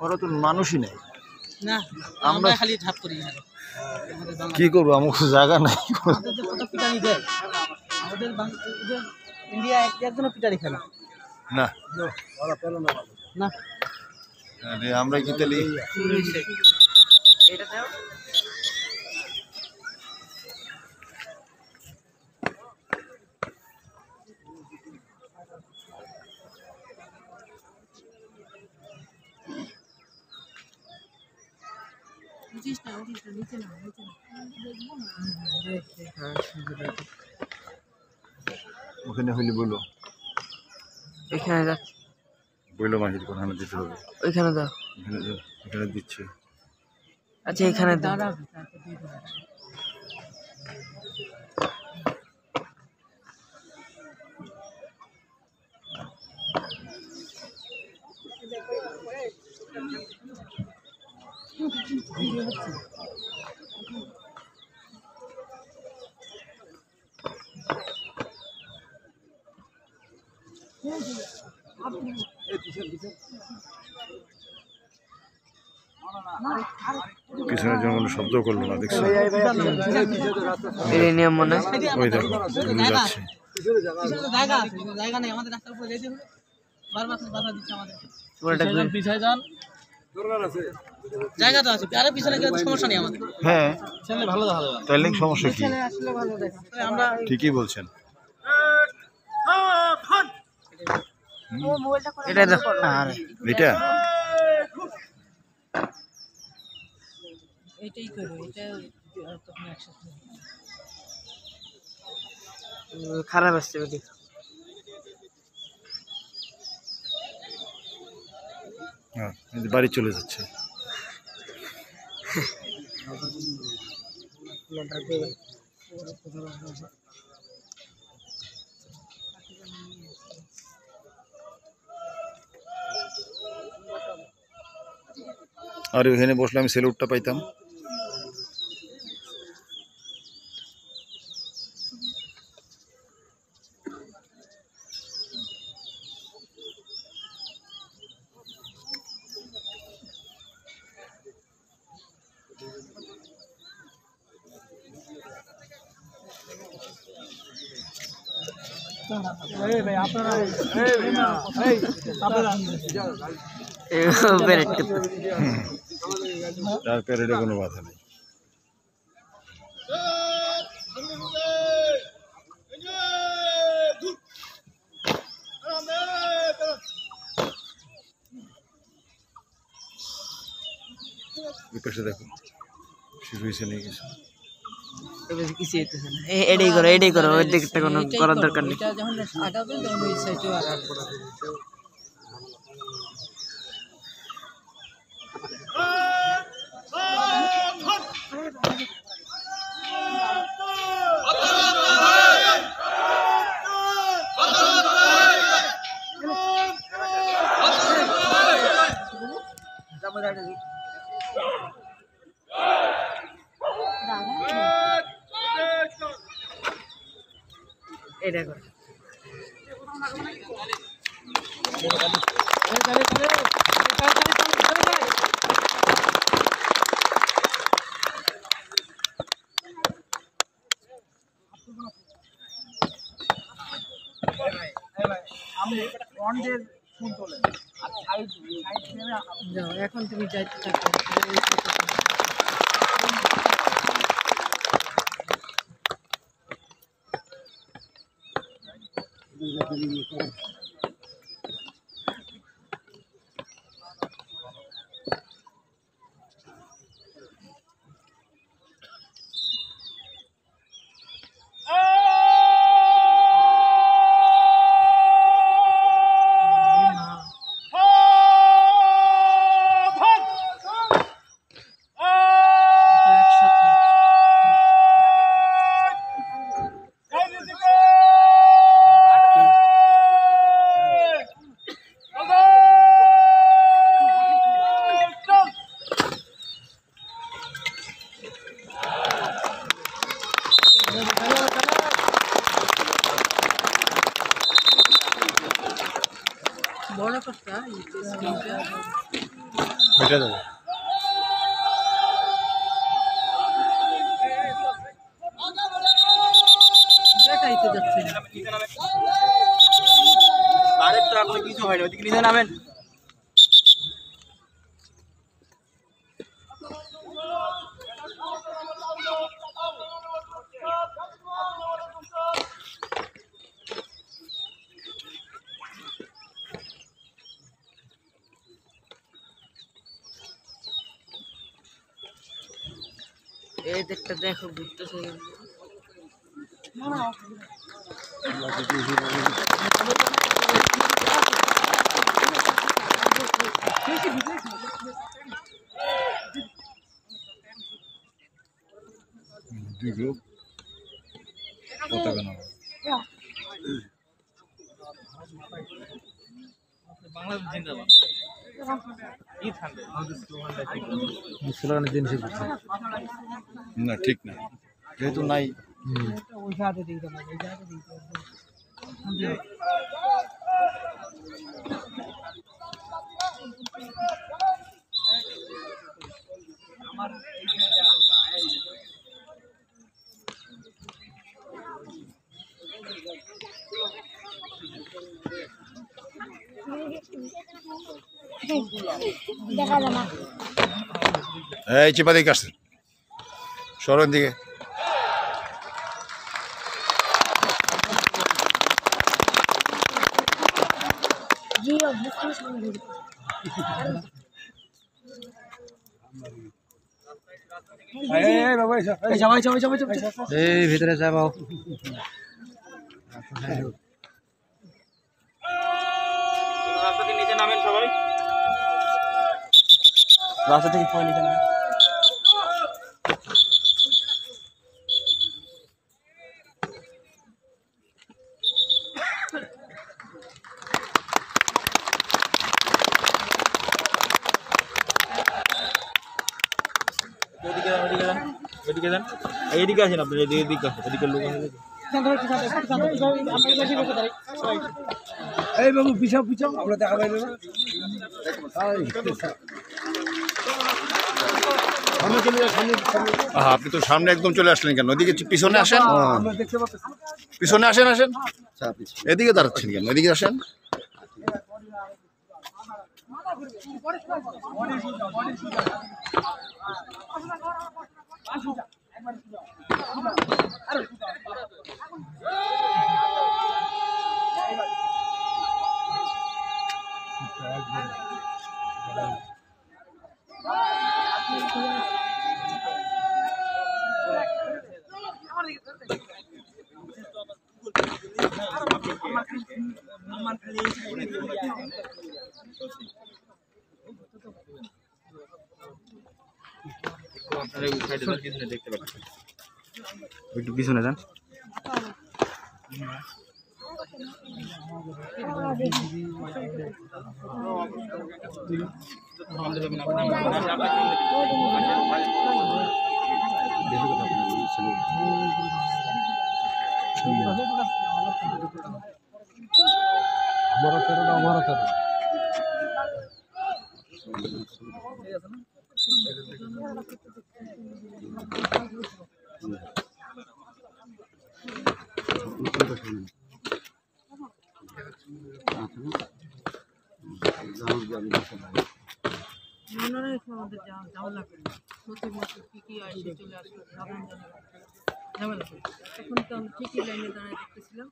ওরা তো মানুষই নেই না, আমরা খালি ঝাপ করি। কি করবো, আমার জায়গা নাই। আমাদের ইন্ডিয়া একজনও পিটারি খেলা না না, আমরা কি তাহলে এটা দাও। ওখানে হইলে বলো, এখানে দাও, বইলো মাহির কোথায় দিতে হবে, ওইখানে দাও, এখানে দিচ্ছে। আচ্ছা এখানে দাও। পিছনের জন্য কোনো শব্দ করলো না, দেখছো? নিয়ম মনে ওই দেখো যাচ্ছে। জায়গা নেই আমাদের, রাস্তার উপরে যেতে হবে, বারবার বাধা দিচ্ছে আমাদের। পিছায় যান, জায়গা তো আছে, আরে পিছনে গেলে সমস্যা নেই আমাদের। হ্যাঁ ছেলে ভালো দেখা যাবে, তাইলে সমস্যা কি? ছেলে আসলে ভালো দেখা, আমরা ঠিকই বলছেন। এটা দেখো, আরে এটা এইটাই করো, এটা তখন একসাথে খারাপ আসছে ওদিক। হ্যাঁ, বাড়ি চলে যাচ্ছে। আর ওখানে বসলে আমি সেলুটটা পাইতাম। তার প্যারেডে কোনো বাধা নেই। পাশে দেখো শুরু হয়েছে নিয়ে গেছে, এটাই করো ওই দিকটা কোনো করার দরকার নেই। এটা করো, এখন তুমি যাইতে থাকো। এটা দেবো। দেখাইতে যাচ্ছে না। আরেকটা আপনি কিছু হয়নি ওদিকে নিচে নামেন। এই দেখতে দেখো ঘুরতেছে দুই গ্রুপ পতাকা নাও। বাংলাদেশ জিন্দাবাদ। মুসলমানের জিনিস না ঠিক না, যেহেতু নাই। ওই হাতে দিতে পারে এই হাতে দিতে পারে দেখা যায় না। এই চেপা দিকে আসছে, সরেন দিকে। জি অবশ্যই সামনে এই ভিতরে যাবো। রাস্তা থেকে নিচে নামেন সবাই। রাস্তা থেকে সবাই নিচে নামেন। ওদিকে যান, ওদিকে যান, ওদিকে যান। এইদিকে আসেন আপনি, এদিকে আসেন, ওদিকে লোক আছে। এই বাবু পিছাও পিছাও, আমরা দেখা পাইল না। আপনি তো সামনে একদম চলে আসলেন কেন? ওদিকে পিছনে আসেন, পিছনে আসেন, আসেন। এদিকে দাঁড়াচ্ছেন কেন? এদিকে আসেন। আপনারা ওই সাইডে যান, পিছনে দেখতে পাচ্ছেন। একটু পিছনে যান। আমাদের যাওয়া লাগবে প্রতি বছর কি আসে চলে আসবে সাধারণ ঝামেলা এখন তো আমি ঠিকই লাইনে দাঁড়ায় দেখতেছিলাম।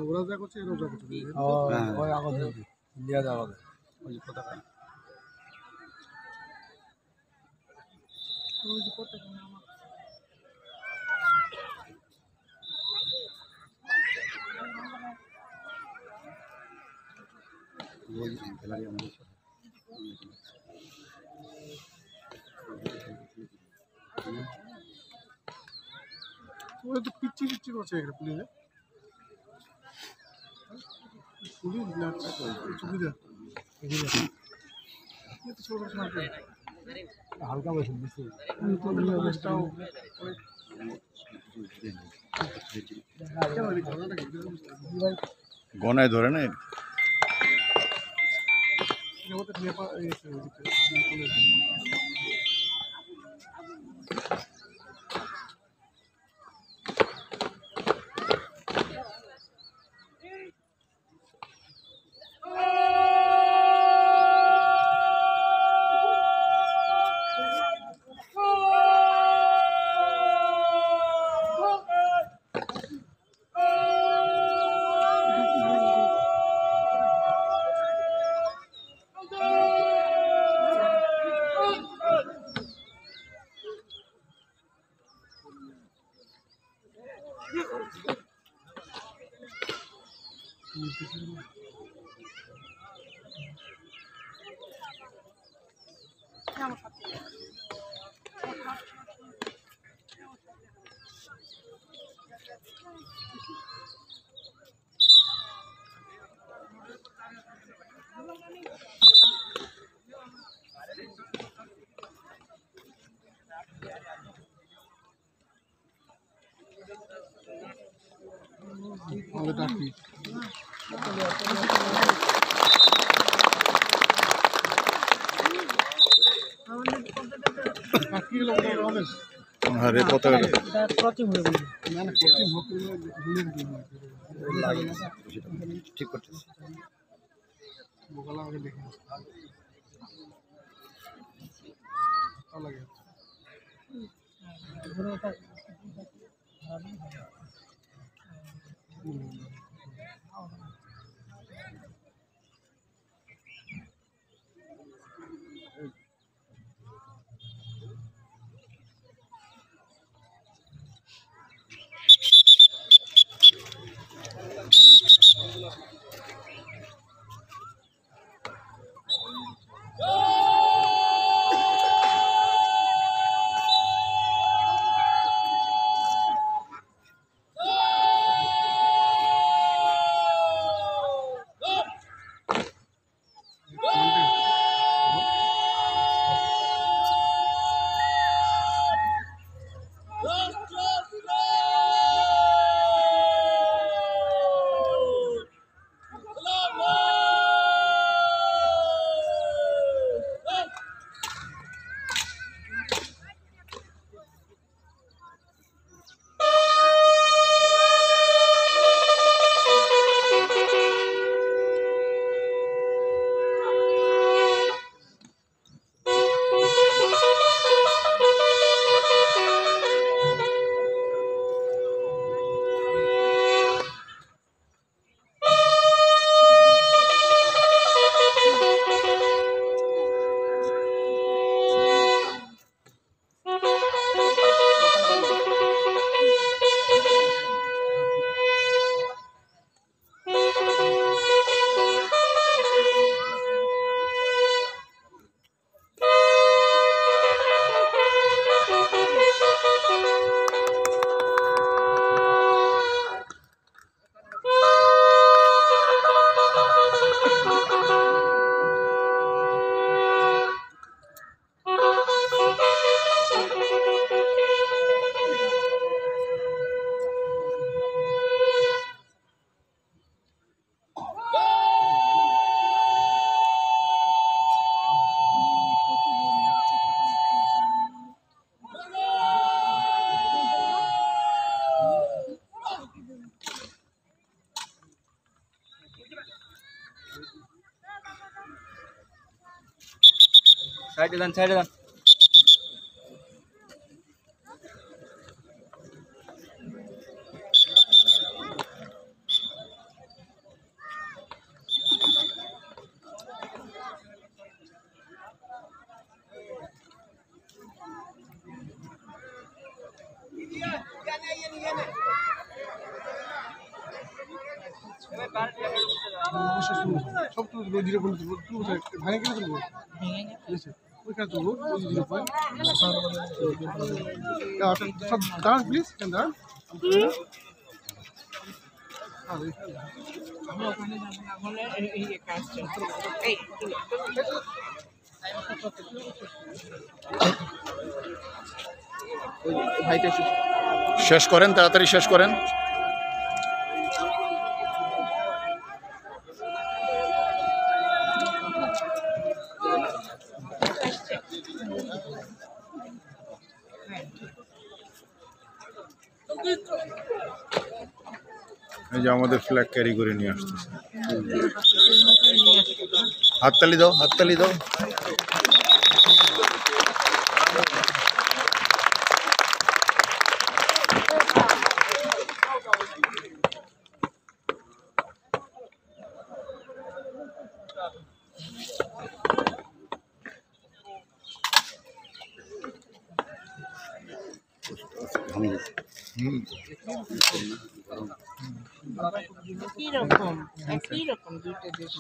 ওরা যা করছে এরাও যা করছে। ওই আগত ইন্ডিয়া যাওয়া ওই পতাকা ওই যে পতাকা নামা ওরা তো পিচ্ছি পিচ্ছি করছে এখানে পুলিশে পুলিশ না সুবিধা হালকা বসে দিচ্ছে অবস্থাও গনায় ধরে না আমাদের ডাকি আমাদের পতাকাটা ডাকি গেলে আমাদের আরে পতাকা না না কঠিন হোক ঠিক করতেছি মোকালা আমাকে দেখে ভালো লাগে সাইডে যান সাইডে যান সব তুলবো জিরো পয়েন্ট তুলবো ভাঙে গেলে তুলবো ওইখানে তুলবো জিরো পয়েন্ট সব দাঁড়ান প্লিজ দাঁড়ান আমি ওখানে যাবো না বলে এই কাজটা এই শেষ করেন, তাড়াতাড়ি শেষ করেন। এই যে আমাদের ফ্ল্যাগ ক্যারি করে নিয়ে আসতেছে। হাততালি দাও, হাততালি দাও। কিরকম কিরকম দুইটা দেশ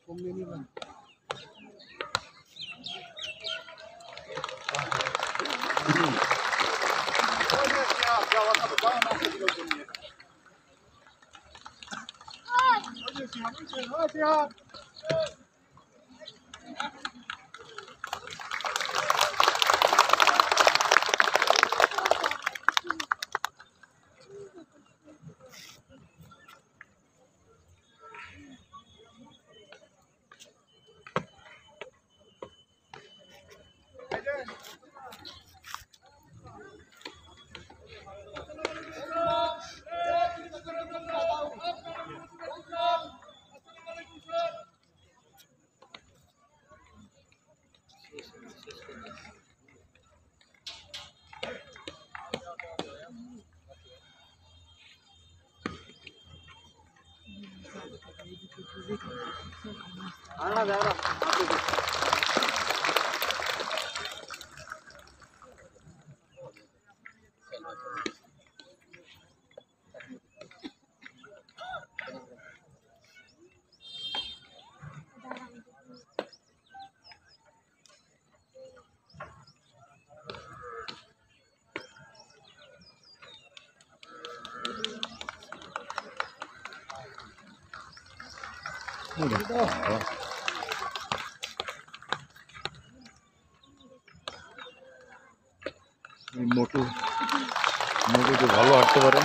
কম নিয়ে নিলাম মোটু মোটু তো ভালো হাঁটতে পারে।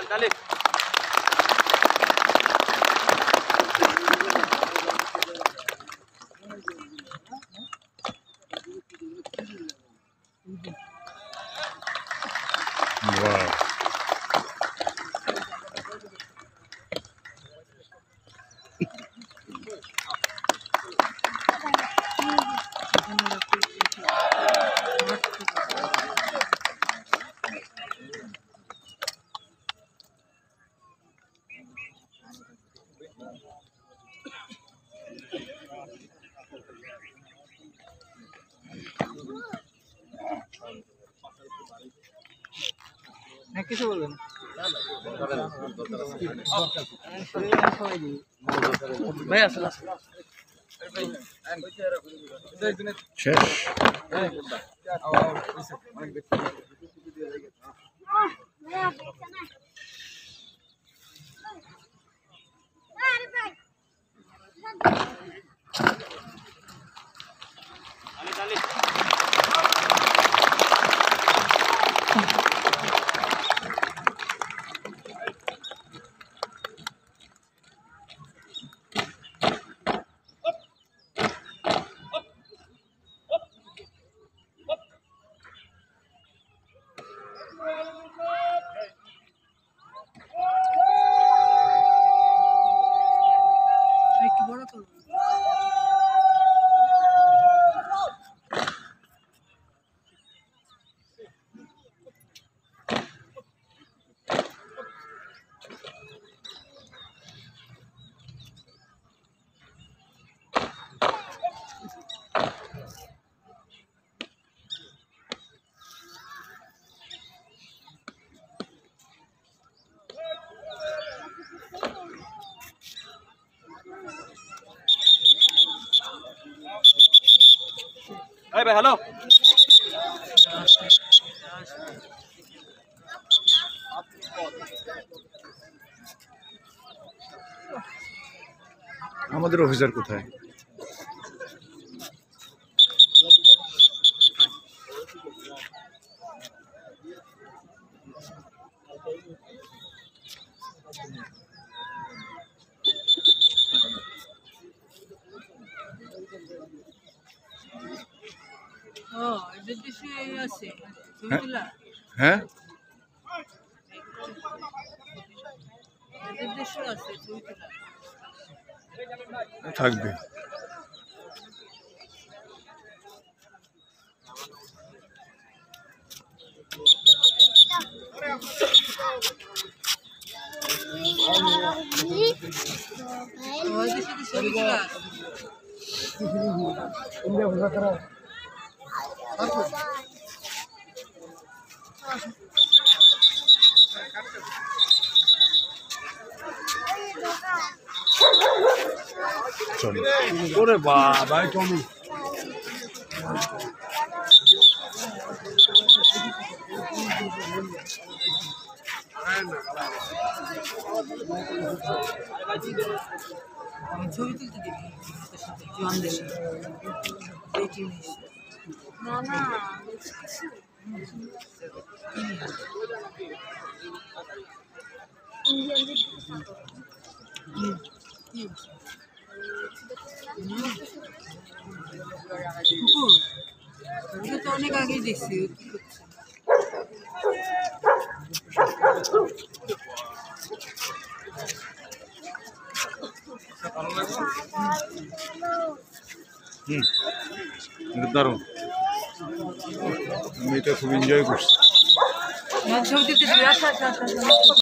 Dale. Wow. কিছু বলবেন ভাই আসলে শেষ। একটু বড় করবো। এই ভাই হ্যালো আমাদের অফিসার কোথায়? ও এদের দেশে আছে ছবি তোলা, হ্যাঁ, এদের দেশেও আছে ছবি তোলা। থাকবে। ওদের সাথে ছবি তোলা আছে। চলো। ওরে বাবা টমি আমি ছবি তুলতে দিবি ওদের সাথে জোয়ানদের সাথে এই জিনিস না না ইন্ডিয়ান কি কুকুর ওকে তো অনেক আগেই দেখছি ও কি করছে। দারুণ, আমি এটা খুব এনজয় করছি। ছবি তুলতে দিবি, আচ্ছা আচ্ছা আচ্ছা।